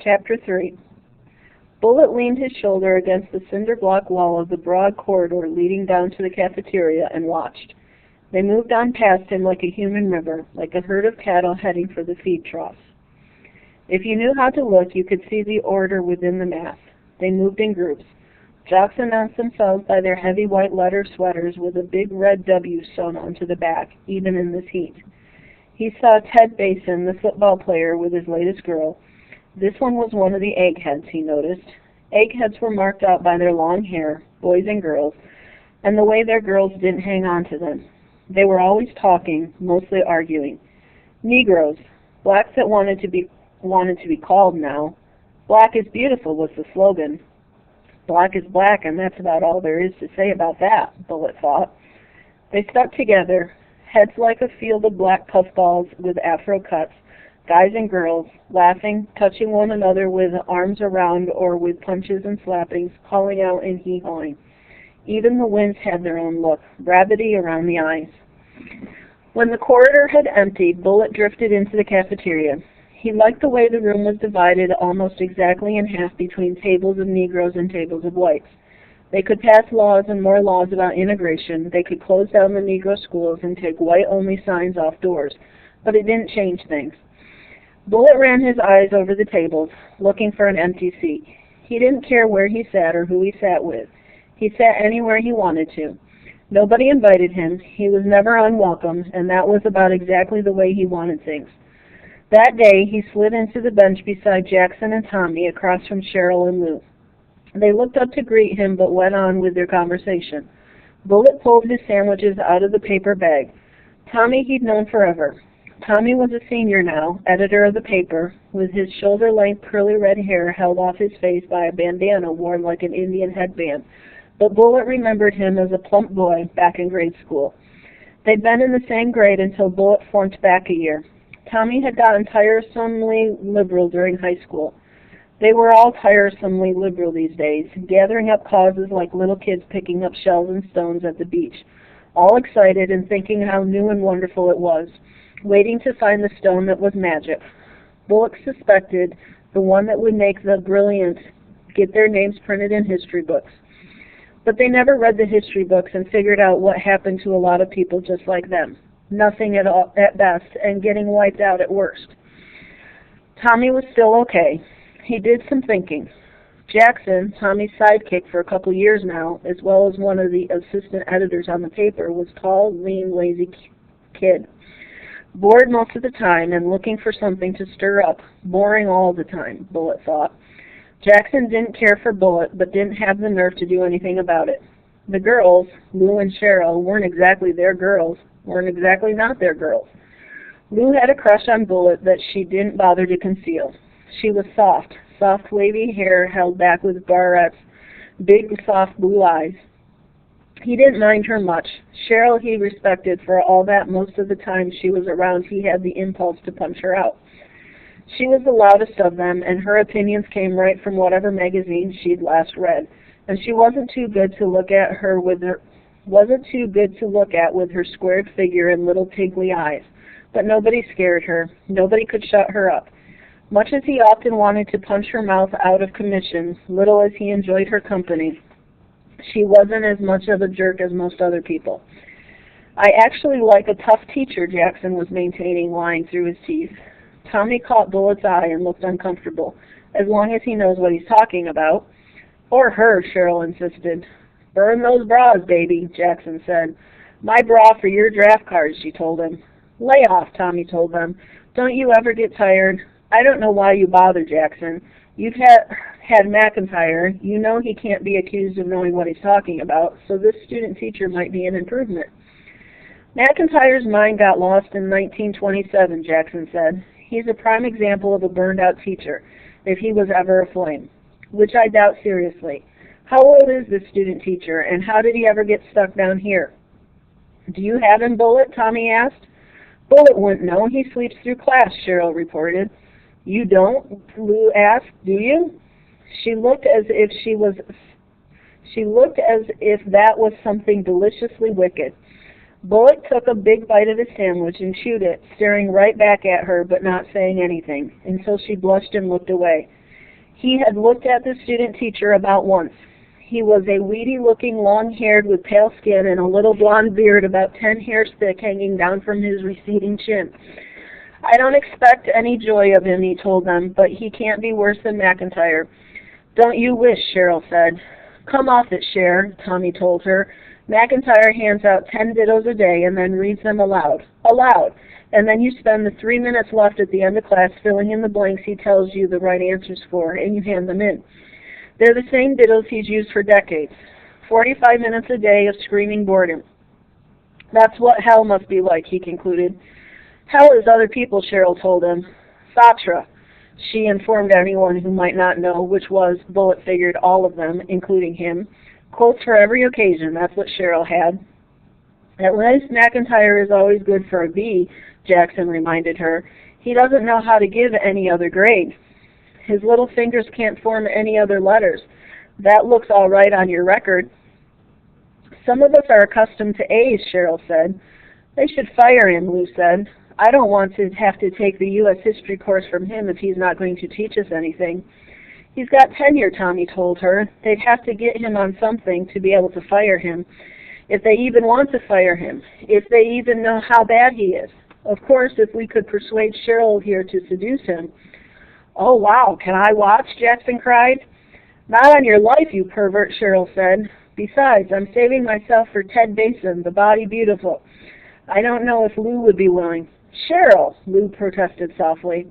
Chapter 3. Bullet leaned his shoulder against the cinder block wall of the broad corridor leading down to the cafeteria and watched. They moved on past him like a human river, like a herd of cattle heading for the feed troughs. If you knew how to look, you could see the order within the mass. They moved in groups. Jocks announced themselves by their heavy white letter sweaters with a big red W sewn onto the back, even in this heat. He saw Ted Basin, the football player, with his latest girl. This one was one of the eggheads, he noticed. Eggheads were marked out by their long hair, boys and girls, and the way their girls didn't hang on to them. They were always talking, mostly arguing. Negroes, blacks that wanted to be called now. Black is beautiful was the slogan. Black is black, and that's about all there is to say about that, Bullet thought. They stuck together, heads like a field of black puffballs with afro cuts, guys and girls, laughing, touching one another with arms around or with punches and slappings, calling out and hee-hawing. Even the winds had their own look, rabbity around the eyes. When the corridor had emptied, Bullet drifted into the cafeteria. He liked the way the room was divided almost exactly in half between tables of Negroes and tables of whites. They could pass laws and more laws about integration. They could close down the Negro schools and take white-only signs off doors. But it didn't change things. Bullet ran his eyes over the tables, looking for an empty seat. He didn't care where he sat or who he sat with. He sat anywhere he wanted to. Nobody invited him. He was never unwelcome, and that was about exactly the way he wanted things. That day, he slid into the bench beside Jackson and Tommy across from Cheryl and Lou. They looked up to greet him, but went on with their conversation. Bullet pulled his sandwiches out of the paper bag. Tommy he'd known forever. Tommy was a senior now, editor of the paper, with his shoulder-length curly red hair held off his face by a bandana worn like an Indian headband, but Bullet remembered him as a plump boy back in grade school. They'd been in the same grade until Bullet flunked back a year. Tommy had gotten tiresomely liberal during high school. They were all tiresomely liberal these days, gathering up causes like little kids picking up shells and stones at the beach, all excited and thinking how new and wonderful it was, waiting to find the stone that was magic. Bullock suspected the one that would make the brilliant get their names printed in history books. But they never read the history books and figured out what happened to a lot of people just like them. Nothing at all, at best, and getting wiped out at worst. Tommy was still okay. He did some thinking. Jackson, Tommy's sidekick for a couple years now, as well as one of the assistant editors on the paper, was tall, lean, lazy kid. Bored most of the time and looking for something to stir up. Boring all the time, Bullet thought. Jackson didn't care for Bullet, but didn't have the nerve to do anything about it. The girls, Lou and Cheryl, weren't exactly their girls, weren't exactly not their girls. Lou had a crush on Bullet that she didn't bother to conceal. She was soft wavy hair held back with barrettes, big soft blue eyes. He didn't mind her much. Cheryl he respected for all that most of the time she was around he had the impulse to punch her out. She was the loudest of them, and her opinions came right from whatever magazine she'd last read, and she wasn't too good to look at with her squared figure and little piggly eyes. But nobody scared her. Nobody could shut her up. Much as he often wanted to punch her mouth out of commission, little as he enjoyed her company, she wasn't as much of a jerk as most other people. I actually like a tough teacher, Jackson was maintaining, lying through his teeth. Tommy caught Bullet's eye and looked uncomfortable, as long as he knows what he's talking about. Or her, Cheryl insisted. Burn those bras, baby, Jackson said. My bra for your draft cards, she told him. Lay off, Tommy told them. Don't you ever get tired? I don't know why you bother, Jackson. You've had McIntyre. You know he can't be accused of knowing what he's talking about, so this student teacher might be an improvement. McIntyre's mind got lost in 1927, Jackson said. He's a prime example of a burned-out teacher, if he was ever a flame, which I doubt seriously. How old is this student teacher, and how did he ever get stuck down here? Do you have him, Bullet? Tommy asked. Bullet wouldn't know. He sleeps through class, Cheryl reported. You don't? Lou asked. Do you? She looked as if that was something deliciously wicked. Bullet took a big bite of his sandwich and chewed it, staring right back at her but not saying anything, until she blushed and looked away. He had looked at the student teacher about once. He was a weedy-looking, long-haired with pale skin and a little blonde beard about 10 hairs thick hanging down from his receding chin. I don't expect any joy of him, he told them, but he can't be worse than McIntyre. Don't you wish, Cheryl said. Come off it, Cher, Tommy told her. McIntyre hands out 10 dittos a day and then reads them aloud. Aloud! And then you spend the 3 minutes left at the end of class filling in the blanks he tells you the right answers for, and you hand them in. They're the same dittos he's used for decades. 45 minutes a day of screaming boredom. That's what hell must be like, he concluded. Hell is other people, Cheryl told him. Satra, she informed anyone who might not know, which was, Bullitt figured, all of them, including him. Quotes for every occasion, that's what Cheryl had. At least McIntyre is always good for a B, Jackson reminded her. He doesn't know how to give any other grade. His little fingers can't form any other letters. That looks all right on your record. Some of us are accustomed to A's, Cheryl said. They should fire him, Lou said. I don't want to have to take the U.S. history course from him if he's not going to teach us anything. He's got tenure, Tommy told her. They'd have to get him on something to be able to fire him. If they even want to fire him. If they even know how bad he is. Of course, if we could persuade Cheryl here to seduce him. Oh, wow, can I watch? Jackson cried. Not on your life, you pervert, Cheryl said. Besides, I'm saving myself for Ted Basin, the body beautiful. I don't know if Lou would be willing. Cheryl, Lou protested softly.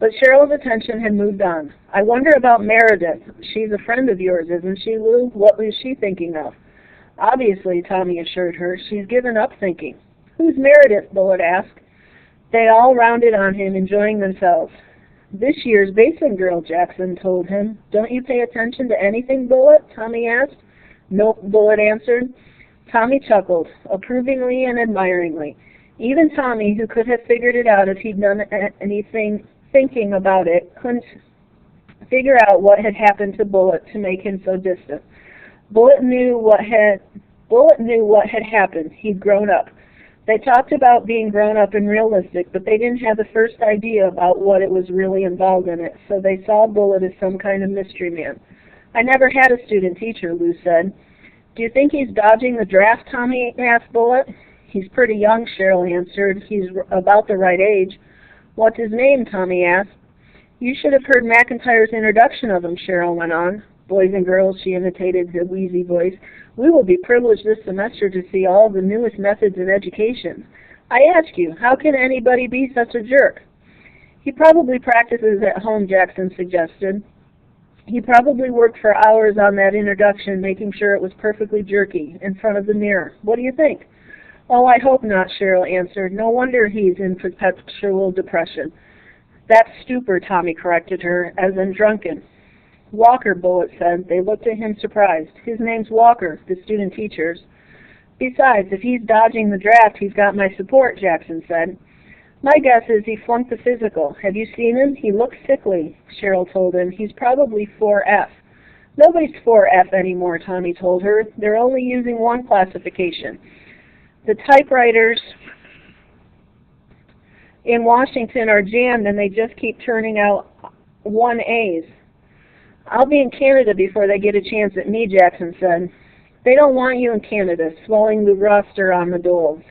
But Cheryl's attention had moved on. I wonder about Meredith. She's a friend of yours, isn't she, Lou? What was she thinking of? Obviously, Tommy assured her, she's given up thinking. Who's Meredith? Bullitt asked. They all rounded on him, enjoying themselves. This year's Basin girl, Jackson told him. Don't you pay attention to anything, Bullitt? Tommy asked. Nope, Bullitt answered. Tommy chuckled, approvingly and admiringly. Even Tommy, who could have figured it out if he'd done anything thinking about it, couldn't figure out what had happened to Bullitt to make him so distant. Bullitt knew what had happened. He'd grown up. They talked about being grown up and realistic, but they didn't have the first idea about what it was really involved in it, so they saw Bullitt as some kind of mystery man. I never had a student teacher, Lou said. Do you think he's dodging the draft, Tommy asked Bullitt. He's pretty young, Cheryl answered. He's about the right age. What's his name, Tommy asked. You should have heard McIntyre's introduction of him, Cheryl went on. Boys and girls, she imitated the wheezy voice. We will be privileged this semester to see all the newest methods in education. I ask you, how can anybody be such a jerk? He probably practices at home, Jackson suggested. He probably worked for hours on that introduction, making sure it was perfectly jerky, in front of the mirror. What do you think? Oh, I hope not, Cheryl answered. No wonder he's in perpetual depression. That's stupor, Tommy corrected her, as in drunken. Walker, Bullitt said. They looked at him surprised. His name's Walker, the student teacher's. Besides, if he's dodging the draft, he's got my support, Jackson said. My guess is he flunked the physical. Have you seen him? He looks sickly, Cheryl told him. He's probably 4F. Nobody's 4F anymore, Tommy told her. They're only using one classification. The typewriters in Washington are jammed and they just keep turning out 1As. I'll be in Canada before they get a chance at me, Jackson said. They don't want you in Canada, swelling the roster on the dole,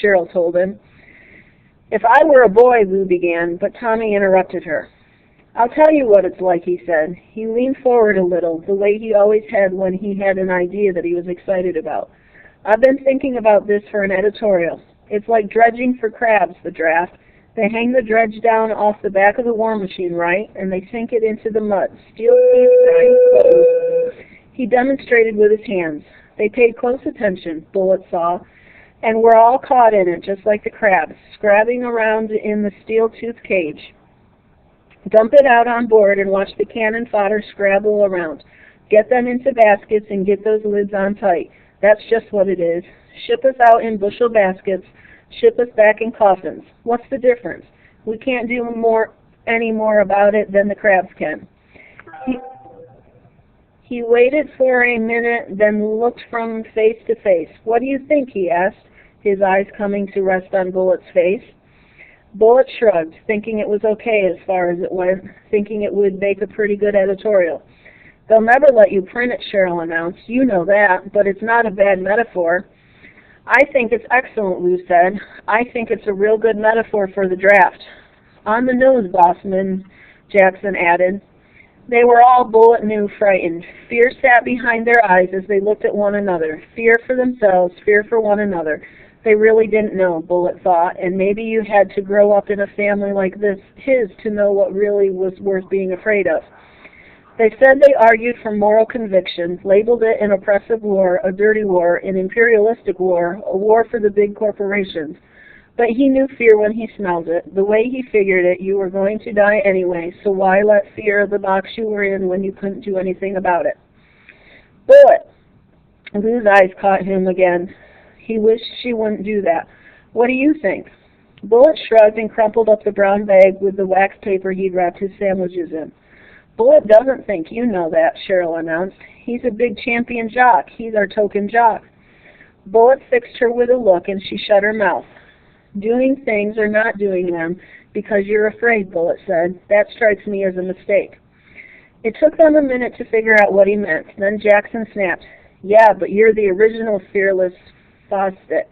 Cheryl told him. If I were a boy, Lou began, but Tommy interrupted her. I'll tell you what it's like, he said. He leaned forward a little, the way he always had when he had an idea that he was excited about. I've been thinking about this for an editorial. It's like dredging for crabs, the draft. They hang the dredge down off the back of the war machine, right? And they sink it into the mud. Steel teeth. He demonstrated with his hands. They paid close attention, Bullitt saw, and were all caught in it, just like the crabs, scrabbing around in the steel-toothed cage. Dump it out on board and watch the cannon fodder scrabble around. Get them into baskets and get those lids on tight. That's just what it is. Ship us out in bushel baskets. Ship us back in coffins. What's the difference? We can't do any more about it than the crabs can. He waited for a minute, then looked from face to face. What do you think, he asked, his eyes coming to rest on Bullitt's face. Bullet shrugged, thinking it was okay as far as it went, thinking it would make a pretty good editorial. They'll never let you print it, Cheryl announced. You know that, but it's not a bad metaphor. I think it's excellent, Lou said. I think it's a real good metaphor for the draft. On the nose, Bossman, Jackson added. They were all, Bullet knew, frightened. Fear sat behind their eyes as they looked at one another. Fear for themselves, fear for one another. They really didn't know, Bullet thought, and maybe you had to grow up in a family like his to know what really was worth being afraid of. They said they argued for moral conviction, labeled it an oppressive war, a dirty war, an imperialistic war, a war for the big corporations. But he knew fear when he smelled it. The way he figured it, you were going to die anyway, so why let fear the box you were in when you couldn't do anything about it? Bullet! Lou's eyes caught him again. He wished she wouldn't do that. What do you think? Bullet shrugged and crumpled up the brown bag with the wax paper he'd wrapped his sandwiches in. Bullet doesn't think you know that, Cheryl announced. He's a big champion jock. He's our token jock. Bullet fixed her with a look, and she shut her mouth. Doing things or not doing them because you're afraid, Bullet said. That strikes me as a mistake. It took them a minute to figure out what he meant. Then Jackson snapped, Yeah, but you're the original fearless Fosdick.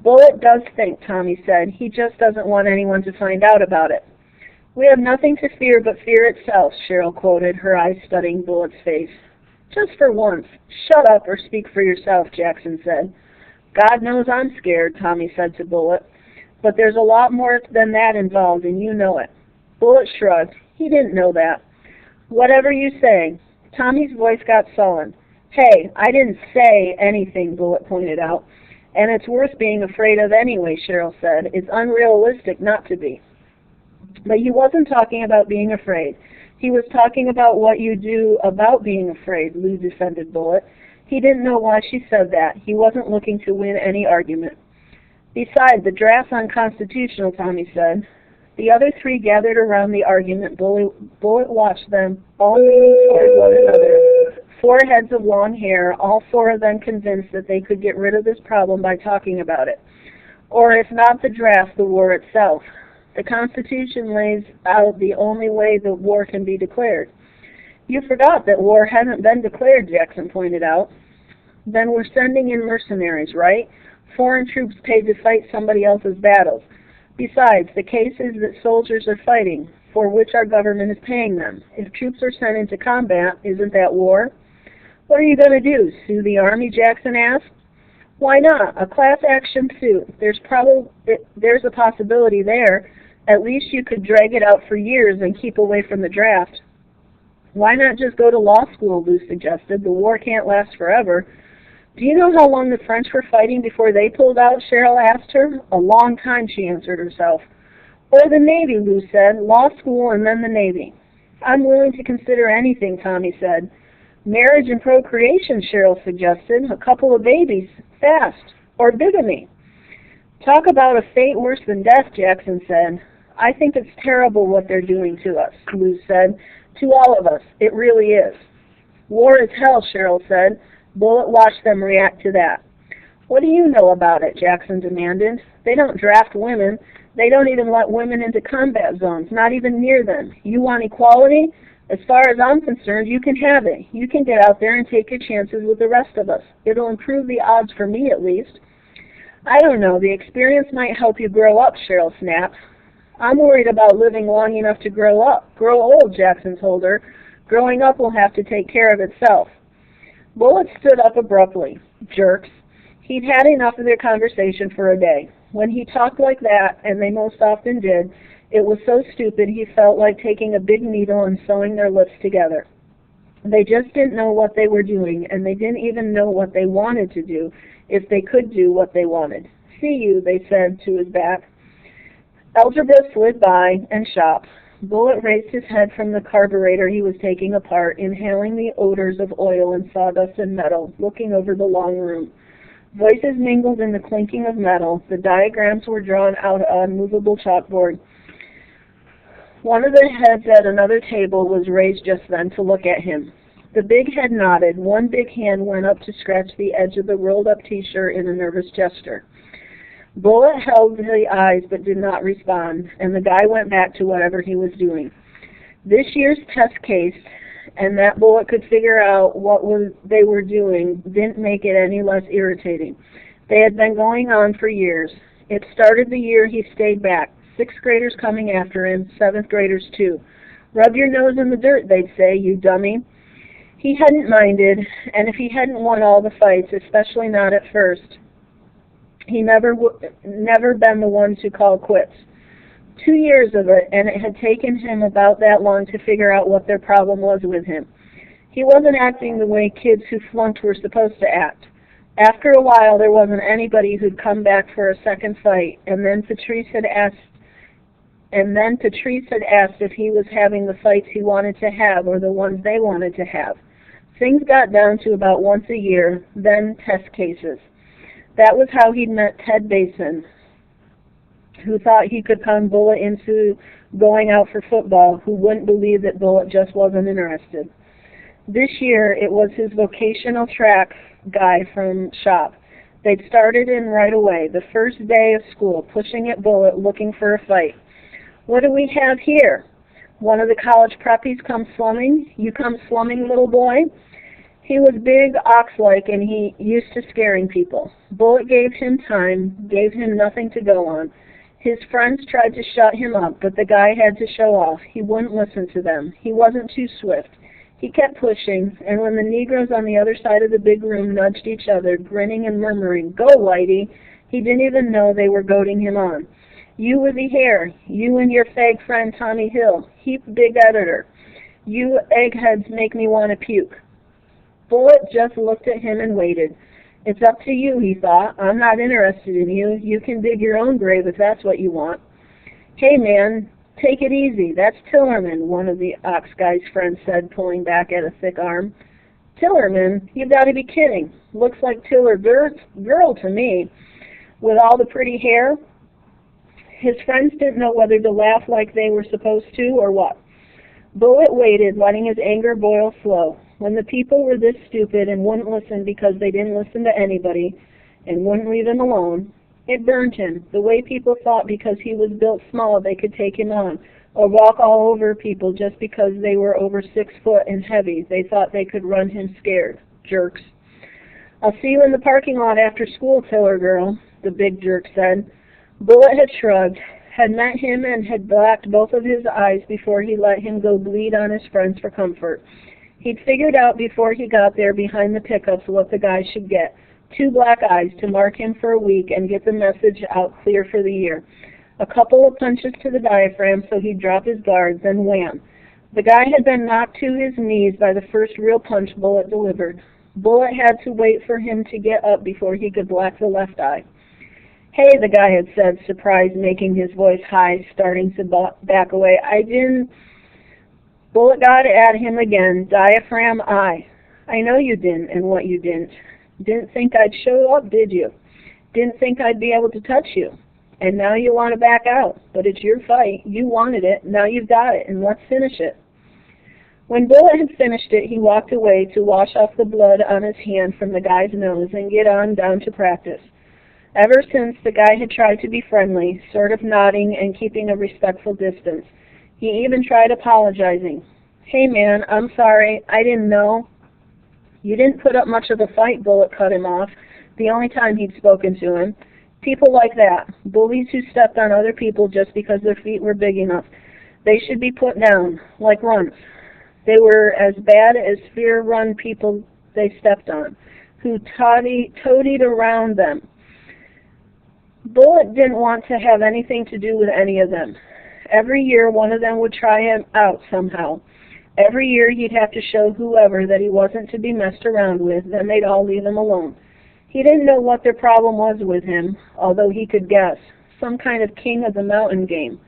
Bullet does think, Tommy said. He just doesn't want anyone to find out about it. We have nothing to fear but fear itself, Cheryl quoted, her eyes studying Bullet's face. Just for once. Shut up or speak for yourself, Jackson said. God knows I'm scared, Tommy said to Bullet. But there's a lot more than that involved, and you know it. Bullet shrugged. He didn't know that. Whatever you say. Tommy's voice got sullen. Hey, I didn't say anything, Bullet pointed out. And it's worth being afraid of anyway, Cheryl said. It's unrealistic not to be. But he wasn't talking about being afraid. He was talking about what you do about being afraid, Lou defended Bullet. He didn't know why she said that. He wasn't looking to win any argument. Besides, the draft's unconstitutional, Tommy said. The other three gathered around the argument. Bullet watched them, all leaning toward one another. 4 heads of long hair, all 4 of them convinced that they could get rid of this problem by talking about it. Or if not the draft, the war itself. The Constitution lays out the only way that war can be declared. You forgot that war hasn't been declared, Jackson pointed out. Then we're sending in mercenaries, right? Foreign troops paid to fight somebody else's battles. Besides, the case is that soldiers are fighting, for which our government is paying them. If troops are sent into combat, isn't that war? What are you going to do, sue the Army, Jackson asked. Why not? A class action suit. There's a possibility there. At least you could drag it out for years and keep away from the draft. Why not just go to law school, Lou suggested. The war can't last forever. Do you know how long the French were fighting before they pulled out, Cheryl asked her. A long time, she answered herself. Or the Navy, Lou said. Law school and then the Navy. I'm willing to consider anything, Tommy said. Marriage and procreation, Cheryl suggested. A couple of babies. Fast. Or bigamy. Talk about a fate worse than death, Jackson said. I think it's terrible what they're doing to us, Lou said. To all of us. It really is. War is hell, Cheryl said. Bullet watched them react to that. What do you know about it? Jackson demanded. They don't draft women. They don't even let women into combat zones, not even near them. You want equality? As far as I'm concerned, you can have it. You can get out there and take your chances with the rest of us. It'll improve the odds for me, at least. I don't know. The experience might help you grow up, Cheryl snapped. I'm worried about living long enough to grow up. Grow old, Jackson told her. Growing up will have to take care of itself. Bullet stood up abruptly. Jerks. He'd had enough of their conversation for a day. When he talked like that, and they most often did, it was so stupid he felt like taking a big needle and sewing their lips together. They just didn't know what they were doing, and they didn't even know what they wanted to do, if they could do what they wanted. See you, they said to his back. Algebra slid by, and shop. Bullet raised his head from the carburetor he was taking apart, inhaling the odors of oil and sawdust and metal, looking over the long room. Voices mingled in the clinking of metal. The diagrams were drawn out on movable chalkboard. One of the heads at another table was raised just then to look at him. The big head nodded. One big hand went up to scratch the edge of the rolled-up T-shirt in a nervous gesture. Bullet held the eyes but did not respond, and the guy went back to whatever he was doing. This year's test case, and that Bullet could figure out what they were doing, didn't make it any less irritating. They had been going on for years. It started the year he stayed back, 6th graders coming after him, 7th graders too. Rub your nose in the dirt, they'd say, you dummy. He hadn't minded, and if he hadn't won all the fights, especially not at first, he never been the one to call quits. 2 years of it, and it had taken him about that long to figure out what their problem was with him. He wasn't acting the way kids who flunked were supposed to act. After a while, there wasn't anybody who'd come back for a second fight, and then Patrice had asked if he was having the fights he wanted to have or the ones they wanted to have. Things got down to about once a year, then test cases. That was how he'd met Ted Basin, who thought he could con Bullet into going out for football, who wouldn't believe that Bullet just wasn't interested. This year, it was his vocational track guy from shop. They'd started in right away, the first day of school, pushing at Bullet, looking for a fight. What do we have here? One of the college preppies come slumming? You come slumming, little boy? He was big, ox-like, and he used to scaring people. Bullet gave him time, gave him nothing to go on. His friends tried to shut him up, but the guy had to show off. He wouldn't listen to them. He wasn't too swift. He kept pushing, and when the Negroes on the other side of the big room nudged each other, grinning and murmuring, "Go, Whitey," he didn't even know they were goading him on. "You with the hair, you and your fag friend Tommy Hill, heap big editor. You eggheads make me want to puke." Bullet just looked at him and waited. It's up to you, he thought. I'm not interested in you. You can dig your own grave if that's what you want. "Hey, man, take it easy. That's Tillerman," one of the ox guy's friends said, pulling back at a thick arm. "Tillerman? You've got to be kidding. Looks like Tiller girl to me, with all the pretty hair." His friends didn't know whether to laugh like they were supposed to or what. Bullet waited, letting his anger boil slow. When the people were this stupid and wouldn't listen because they didn't listen to anybody and wouldn't leave him alone, it burned him, the way people thought because he was built small they could take him on, or walk all over people just because they were over 6 foot and heavy. They thought they could run him scared. Jerks. "I'll see you in the parking lot after school, Tiller girl," the big jerk said. Bullet had shrugged, had met him and had blacked both of his eyes before he let him go bleed on his friends for comfort. He'd figured out before he got there behind the pickups what the guy should get. 2 black eyes to mark him for a week and get the message out clear for the year. A couple of punches to the diaphragm so he'd drop his guard, then wham. The guy had been knocked to his knees by the first real punch Bullet delivered. Bullet had to wait for him to get up before he could black the left eye. "Hey," the guy had said, surprise making his voice high, starting to back away. "I didn't..." Bullet got at him again, diaphragm eye. "I know you didn't, and what you didn't. Didn't think I'd show up, did you? Didn't think I'd be able to touch you. And now you want to back out. But it's your fight. You wanted it. Now you've got it, and let's finish it." When Bullet had finished it, he walked away to wash off the blood on his hand from the guy's nose and get on down to practice. Ever since, the guy had tried to be friendly, sort of nodding and keeping a respectful distance. He even tried apologizing. "Hey, man, I'm sorry. I didn't know." "You didn't put up much of a fight," Bullet cut him off, the only time he'd spoken to him. People like that, bullies who stepped on other people just because their feet were big enough, they should be put down, like runts. They were as bad as fear-run people they stepped on, who toadied around them. Bullet didn't want to have anything to do with any of them. Every year, one of them would try him out somehow. Every year, he'd have to show whoever that he wasn't to be messed around with, then they'd all leave him alone. He didn't know what their problem was with him, although he could guess. Some kind of king of the mountain game.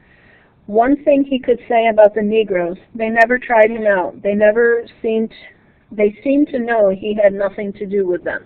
One thing he could say about the Negroes, they never tried him out. They seemed to know he had nothing to do with them.